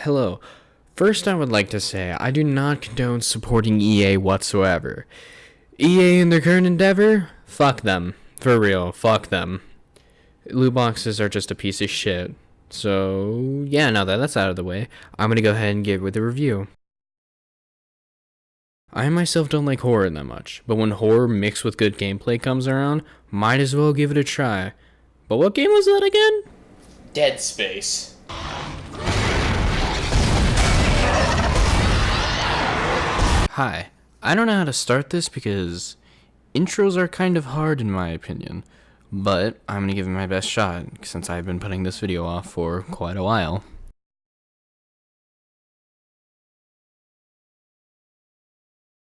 Hello. First, I would like to say I do not condone supporting EA whatsoever. EA in their current endeavor? Fuck them. For real, fuck them. Loot boxes are just a piece of shit. So, yeah, now that that's out of the way, I'm gonna go ahead and give with a review. I myself don't like horror that much, but when horror mixed with good gameplay comes around, might as well give it a try. But what game was that again? Dead Space. Hi. I don't know how to start this because intros are kind of hard in my opinion, but I'm gonna give it my best shot since I've been putting this video off for quite a while.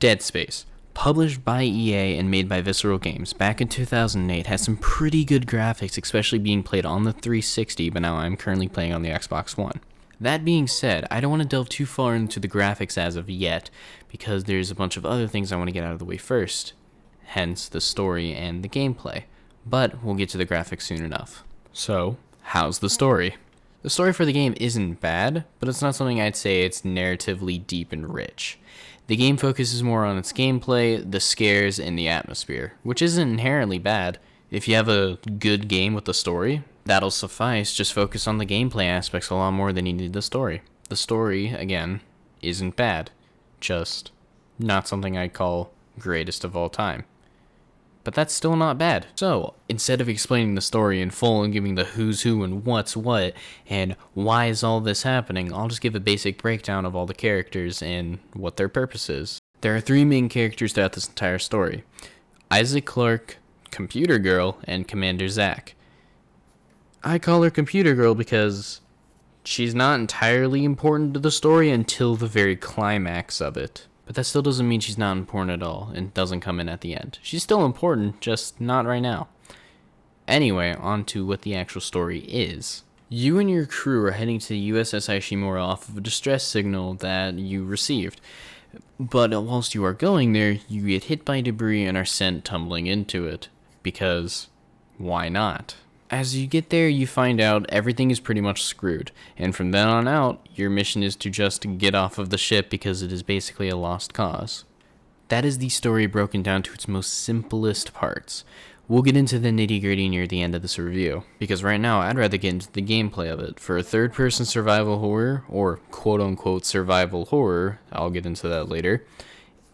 Dead Space, published by EA and made by Visceral Games back in 2008, has some pretty good graphics, especially being played on the 360, but now I'm currently playing on the Xbox One. That being said, I don't want to delve too far into the graphics as of yet, because there's a bunch of other things I want to get out of the way first, hence the story and the gameplay, but we'll get to the graphics soon enough. So, how's the story? The story for the game isn't bad, but it's not something I'd say it's narratively deep and rich. The game focuses more on its gameplay, the scares, and the atmosphere, which isn't inherently bad. If you have a good game with the story, that'll suffice. Just focus on the gameplay aspects a lot more than you need the story. The story, again, isn't bad. Just not something I'd call greatest of all time. But that's still not bad. So, instead of explaining the story in full and giving the who's who and what's what and why is all this happening, I'll just give a basic breakdown of all the characters and what their purpose is. There are three main characters throughout this entire story: Isaac Clarke, Computer Girl, and Commander Zack. I call her Computer Girl because she's not entirely important to the story until the very climax of it. But that still doesn't mean she's not important at all and doesn't come in at the end. She's still important, just not right now. Anyway, on to what the actual story is. You and your crew are heading to the USS Ishimura off of a distress signal that you received. But whilst you are going there, you get hit by debris and are sent tumbling into it. Because, why not? As you get there, you find out everything is pretty much screwed, and from then on out, your mission is to just get off of the ship because it is basically a lost cause. That is the story broken down to its most simplest parts. We'll get into the nitty-gritty near the end of this review, because right now I'd rather get into the gameplay of it. For a third-person survival horror, or quote-unquote survival horror, I'll get into that later,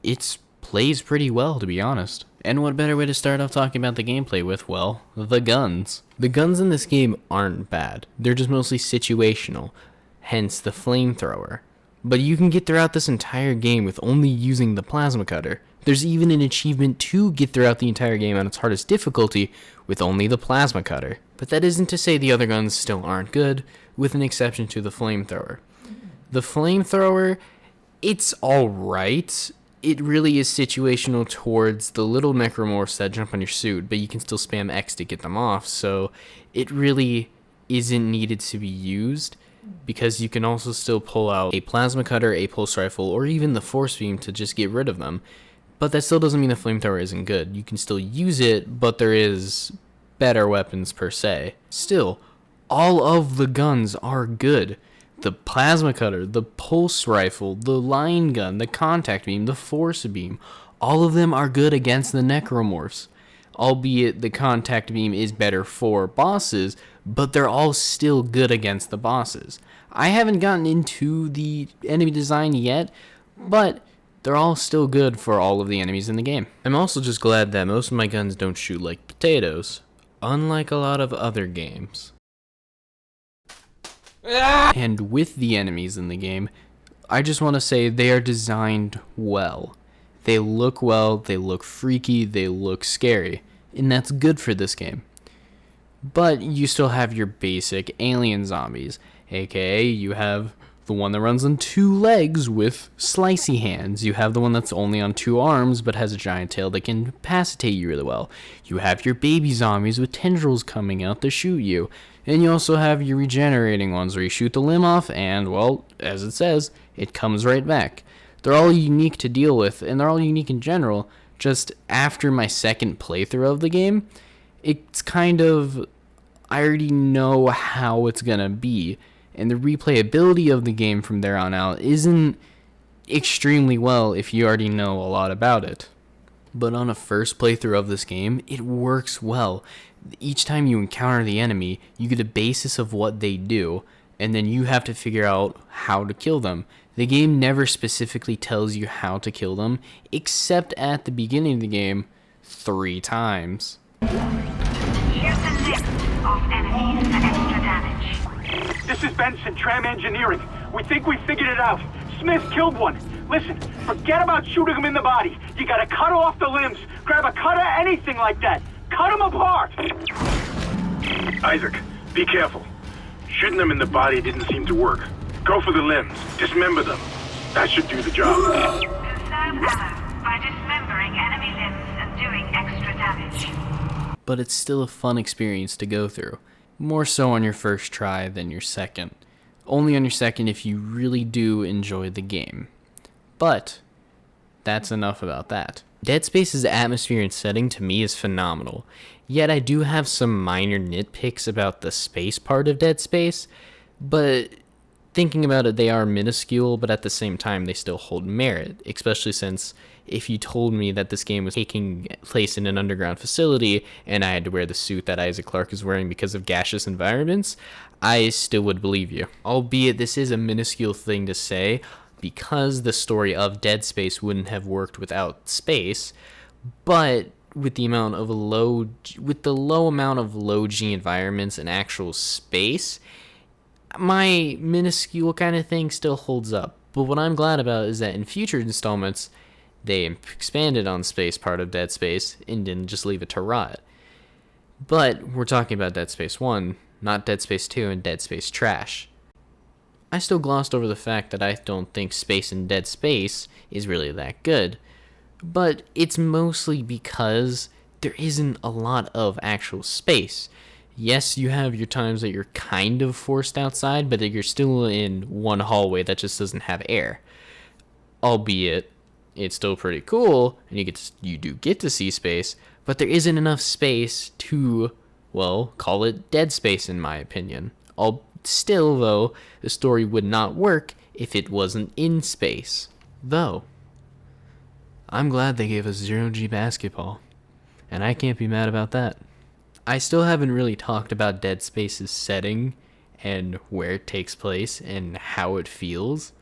it plays pretty well, to be honest. And what better way to start off talking about the gameplay with, well, the guns. The guns in this game aren't bad. They're just mostly situational, hence the flamethrower. But you can get throughout this entire game with only using the plasma cutter. There's even an achievement to get throughout the entire game on its hardest difficulty with only the plasma cutter. But that isn't to say the other guns still aren't good, with an exception to the flamethrower. The flamethrower, it's alright. It really is situational towards the little necromorphs that jump on your suit, but you can still spam X to get them off, so it really isn't needed to be used, because you can also still pull out a plasma cutter, a pulse rifle, or even the force beam to just get rid of them. But that still doesn't mean the flamethrower isn't good. You can still use it, but there is better weapons per se. Still, all of the guns are good. The plasma cutter, the pulse rifle, the line gun, the contact beam, the force beam, all of them are good against the necromorphs. Albeit the contact beam is better for bosses, but they're all still good against the bosses. I haven't gotten into the enemy design yet, but they're all still good for all of the enemies in the game. I'm also just glad that most of my guns don't shoot like potatoes, unlike a lot of other games. And with the enemies in the game, I just want to say they are designed well. They look well, they look freaky, they look scary, and that's good for this game. But you still have your basic alien zombies, aka you have the one that runs on two legs with slicey hands. You have the one that's only on two arms but has a giant tail that can incapacitate you really well. You have your baby zombies with tendrils coming out to shoot you. And you also have your regenerating ones where you shoot the limb off and, well, as it says, it comes right back. They're all unique to deal with, and they're all unique in general. Just after my second playthrough of the game, it's kind of, I already know how it's gonna be. and the replayability of the game from there on out isn't extremely well if you already know a lot about it. But on a first playthrough of this game, it works well. Each time you encounter the enemy, you get a basis of what they do, and then you have to figure out how to kill them. The game never specifically tells you how to kill them, except at the beginning of the game 3 times. Here's the list of enemies for extra damage. This is Benson, Tram Engineering. We think we figured it out. Smith killed one. Listen, forget about shooting him in the body. You gotta cut off the limbs. Grab a cutter, anything like that. Cut him apart! Isaac, be careful. Shooting them in the body didn't seem to work. Go for the limbs. Dismember them. That should do the job. Conserve ammo by dismembering enemy limbs and doing extra damage. But it's still a fun experience to go through. More so on your first try than your second. Only on your second if you really do enjoy the game. But that's enough about that. Dead Space's atmosphere and setting to me is phenomenal. Yet I do have some minor nitpicks about the space part of Dead Space, but thinking about it, they are minuscule, but at the same time, they still hold merit, especially since if you told me that this game was taking place in an underground facility and I had to wear the suit that Isaac Clarke is wearing because of gaseous environments, I still would believe you. Albeit this is a minuscule thing to say, because the story of Dead Space wouldn't have worked without space, but with the low amount of low G environments and actual space, my minuscule kind of thing still holds up. But what I'm glad about is that in future installments, they expanded on space part of Dead Space and didn't just leave it to rot. But we're talking about Dead Space 1, not Dead Space 2 and Dead Space trash. I still glossed over the fact that I don't think space in Dead Space is really that good. But it's mostly because there isn't a lot of actual space. Yes, you have your times that you're kind of forced outside, but that you're still in one hallway that just doesn't have air. Albeit, it's still pretty cool, and you do get to see space, but there isn't enough space to, well, call it Dead Space in my opinion. Still, though, the story would not work if it wasn't in space. Though, I'm glad they gave us Zero-G basketball, and I can't be mad about that. I still haven't really talked about Dead Space's setting and where it takes place and how it feels.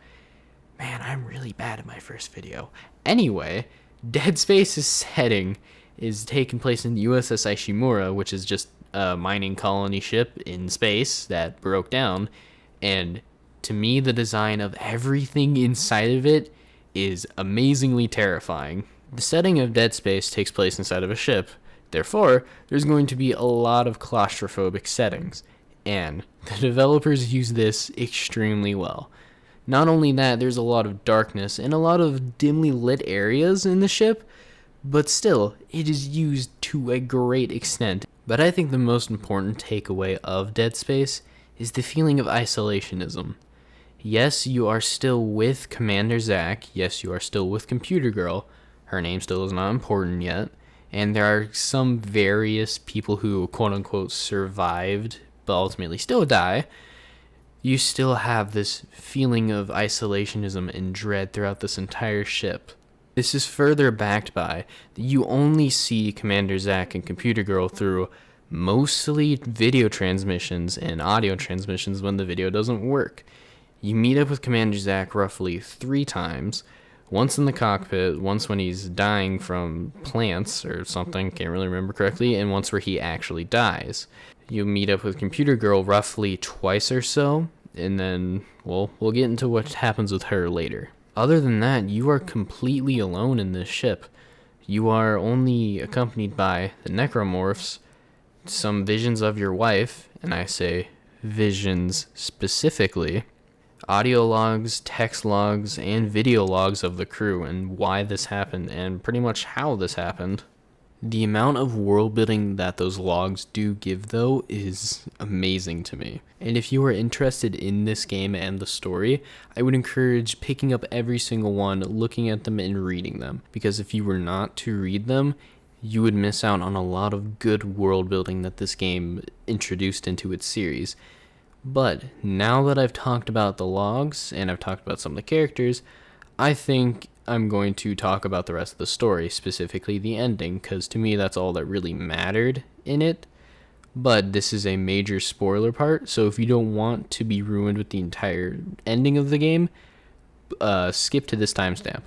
Man, I'm really bad at my first video. Anyway, Dead Space's setting is taking place in the USS Ishimura, which is just a mining colony ship in space that broke down, and to me the design of everything inside of it is amazingly terrifying. The setting of Dead Space takes place inside of a ship, therefore there's going to be a lot of claustrophobic settings, and the developers use this extremely well. Not only that, there's a lot of darkness and a lot of dimly lit areas in the ship, but still, it is used to a great extent. But I think the most important takeaway of Dead Space is the feeling of isolationism. Yes, you are still with Commander Zack. Yes, you are still with Computer Girl. Her name still is not important yet. And there are some various people who, quote-unquote, survived, but ultimately still die. You still have this feeling of isolationism and dread throughout this entire ship. This is further backed by that you only see Commander Zack and Computer Girl through mostly video transmissions and audio transmissions when the video doesn't work. You meet up with Commander Zack roughly 3 times, once in the cockpit, once when he's dying from plants or something, can't really remember correctly, and once where he actually dies. You meet up with Computer Girl roughly twice or so, and then, well, we'll get into what happens with her later. Other than that, you are completely alone in this ship. You are only accompanied by the necromorphs, some visions of your wife, and I say visions specifically, audio logs, text logs, and video logs of the crew and why this happened and pretty much how this happened. The amount of world building that those logs do give, though, is amazing to me. And if you are interested in this game and the story, I would encourage picking up every single one, looking at them, and reading them. Because if you were not to read them, you would miss out on a lot of good world building that this game introduced into its series. But now that I've talked about the logs and I've talked about some of the characters, I think I'm going to talk about the rest of the story, specifically the ending, because to me that's all that really mattered in it. But this is a major spoiler part, so if you don't want to be ruined with the entire ending of the game, skip to this timestamp.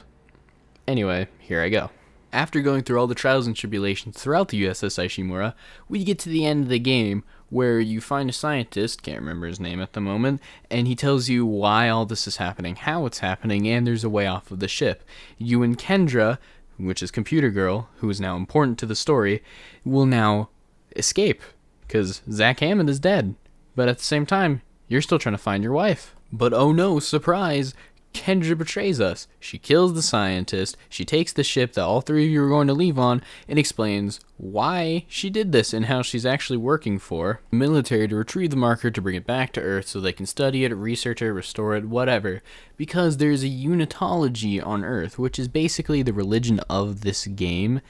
Anyway, here I go. After going through all the trials and tribulations throughout the USS Ishimura, we get to the end of the game where you find a scientist, can't remember his name at the moment, and he tells you why all this is happening, how it's happening, and there's a way off of the ship. You and Kendra, which is Computer Girl, who is now important to the story, will now escape, because Zach Hammond is dead. But at the same time, you're still trying to find your wife. But oh no, surprise! Kendra betrays us. She kills the scientist, she takes the ship that all three of you are going to leave on, and explains why she did this and how she's actually working for the military to retrieve the marker to bring it back to Earth so they can study it, research it, restore it, whatever. Because there's a unitology on Earth, which is basically the religion of this game,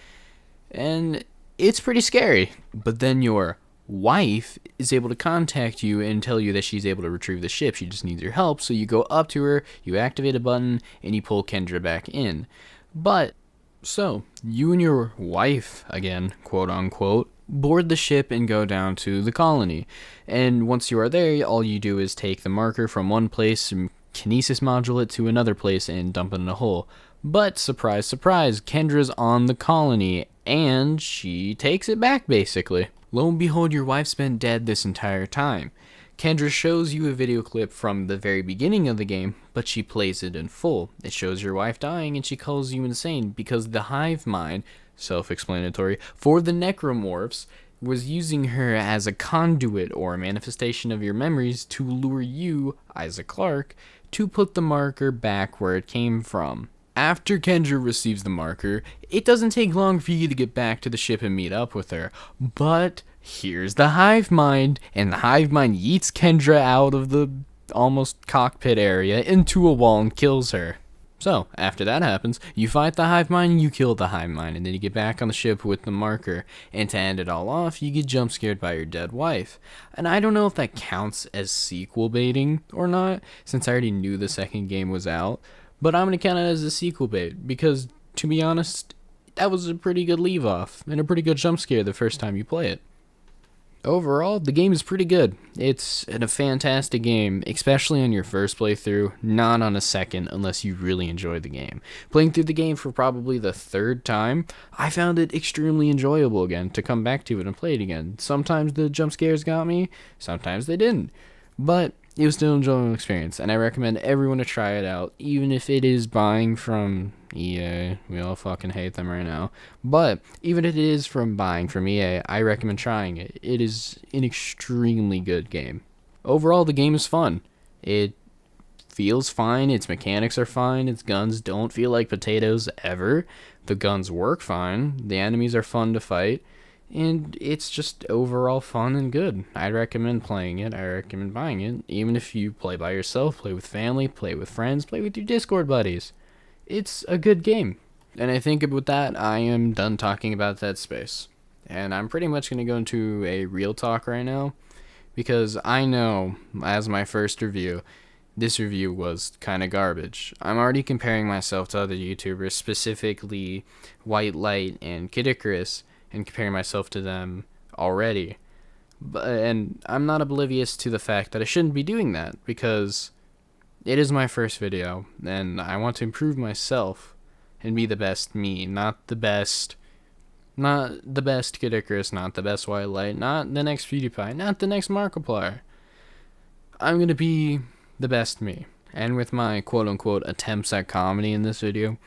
and it's pretty scary. But then your wife is able to contact you and tell you that she's able to retrieve the ship. She just needs your help, so you go up to her, you activate a button, and you pull Kendra back in. But, so, you and your wife, again, quote unquote, board the ship and go down to the colony. And once you are there, all you do is take the marker from one place, and kinesis module it to another place, and dump it in a hole. But, surprise, surprise, Kendra's on the colony, and she takes it back, basically. Lo and behold, your wife's been dead this entire time. Kendra shows you a video clip from the very beginning of the game, but she plays it in full. It shows your wife dying, and she calls you insane because the hive mind, self-explanatory, for the necromorphs was using her as a conduit or a manifestation of your memories to lure you, Isaac Clarke, to put the marker back where it came from. After Kendra receives the marker, it doesn't take long for you to get back to the ship and meet up with her. But here's the hive mind, and the hive mind yeets Kendra out of the almost cockpit area into a wall and kills her. So, after that happens, you fight the hive mind and you kill the hive mind, and then you get back on the ship with the marker. And to end it all off, you get jump scared by your dead wife. And I don't know if that counts as sequel baiting or not, since I already knew the second game was out. But I'm going to count it as a sequel bait, because, to be honest, that was a pretty good leave-off, and a pretty good jump scare the first time you play it. Overall, the game is pretty good. It's a fantastic game, especially on your first playthrough, not on a second unless you really enjoy the game. Playing through the game for probably the third time, I found it extremely enjoyable again to come back to it and play it again. Sometimes the jump scares got me, sometimes they didn't. But it was still an enjoyable experience, and I recommend everyone to try it out, even if it is buying from EA. We all fucking hate them right now. But even if it is from buying from EA, I recommend trying it. It is an extremely good game. Overall, the game is fun. It feels fine. Its mechanics are fine. Its guns don't feel like potatoes ever. The guns work fine. The enemies are fun to fight. And it's just overall fun and good. I recommend playing it. I recommend buying it. Even if you play by yourself, play with family, play with friends, play with your Discord buddies. It's a good game. And I think with that, I am done talking about Dead Space. And I'm pretty much going to go into a real talk right now. Because I know, as my first review, this review was kind of garbage. I'm already comparing myself to other YouTubers, specifically White Light and Kid Icarus, and comparing myself to them already. And I'm not oblivious to the fact that I shouldn't be doing that, because it is my first video, and I want to improve myself and be the best me, not the best Kid Icarus, not the best White Light, not the next PewDiePie, not the next Markiplier. I'm going to be the best me. And with my quote-unquote attempts at comedy in this video,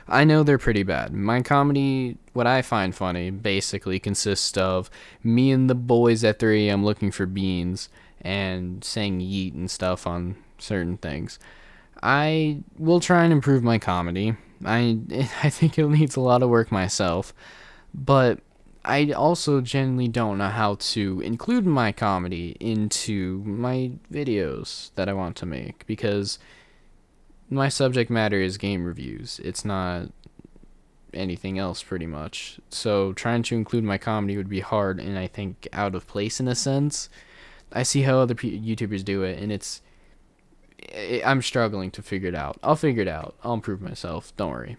I know they're pretty bad. My comedy, what I find funny, basically consists of me and the boys at 3 a.m. looking for beans and saying yeet and stuff on certain things. I will try and improve my comedy. I think it needs a lot of work myself, but I also genuinely don't know how to include my comedy into my videos that I want to make, because my subject matter is game reviews. It's not anything else, pretty much. So trying to include my comedy would be hard and I think out of place in a sense. I see how other YouTubers do it, and I'm struggling to figure it out. I'll figure it out. I'll improve myself. Don't worry.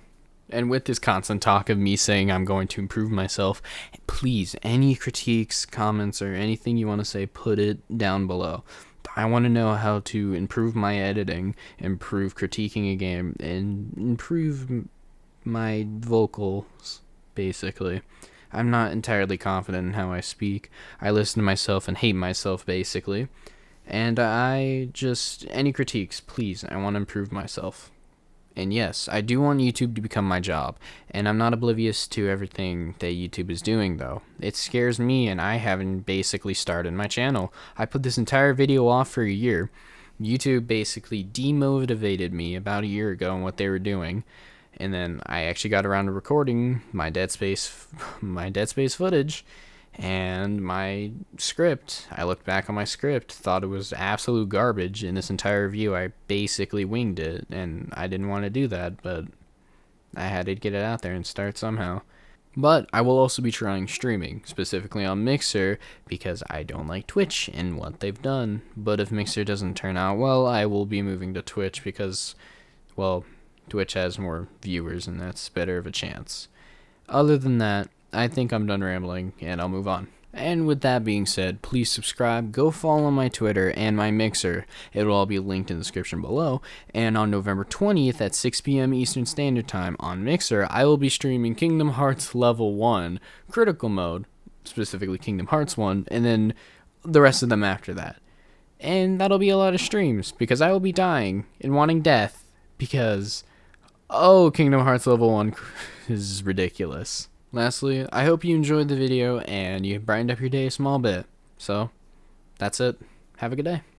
And with this constant talk of me saying I'm going to improve myself, please, any critiques, comments, or anything you want to say, put it down below. I want to know how to improve my editing, improve critiquing a game, and improve my vocals, basically. I'm not entirely confident in how I speak. I listen to myself and hate myself, basically. And any critiques, please, I want to improve myself. And yes, I do want YouTube to become my job, and I'm not oblivious to everything that YouTube is doing, though. It scares me, and I haven't basically started my channel. I put this entire video off for a year. YouTube basically demotivated me about a year ago on what they were doing, and then I actually got around to recording my Dead Space footage, and my script. I looked back on my script, thought it was absolute garbage. In this entire review, I basically winged it, and I didn't want to do that, but I had to get it out there and start somehow. But I will also be trying streaming, specifically on Mixer, because I don't like Twitch and what they've done. But if Mixer doesn't turn out well, I will be moving to Twitch because, well, Twitch has more viewers, and that's better of a chance. Other than that, I think I'm done rambling, and I'll move on. And with that being said, please subscribe, go follow my Twitter and my Mixer. It will all be linked in the description below. And on November 20th at 6 p.m. Eastern Standard Time on Mixer, I will be streaming Kingdom Hearts Level 1 Critical Mode, specifically Kingdom Hearts 1, and then the rest of them after that. And that'll be a lot of streams, because I will be dying and wanting death, because, Kingdom Hearts Level 1 is ridiculous. Lastly, I hope you enjoyed the video and you brightened up your day a small bit. So, that's it. Have a good day.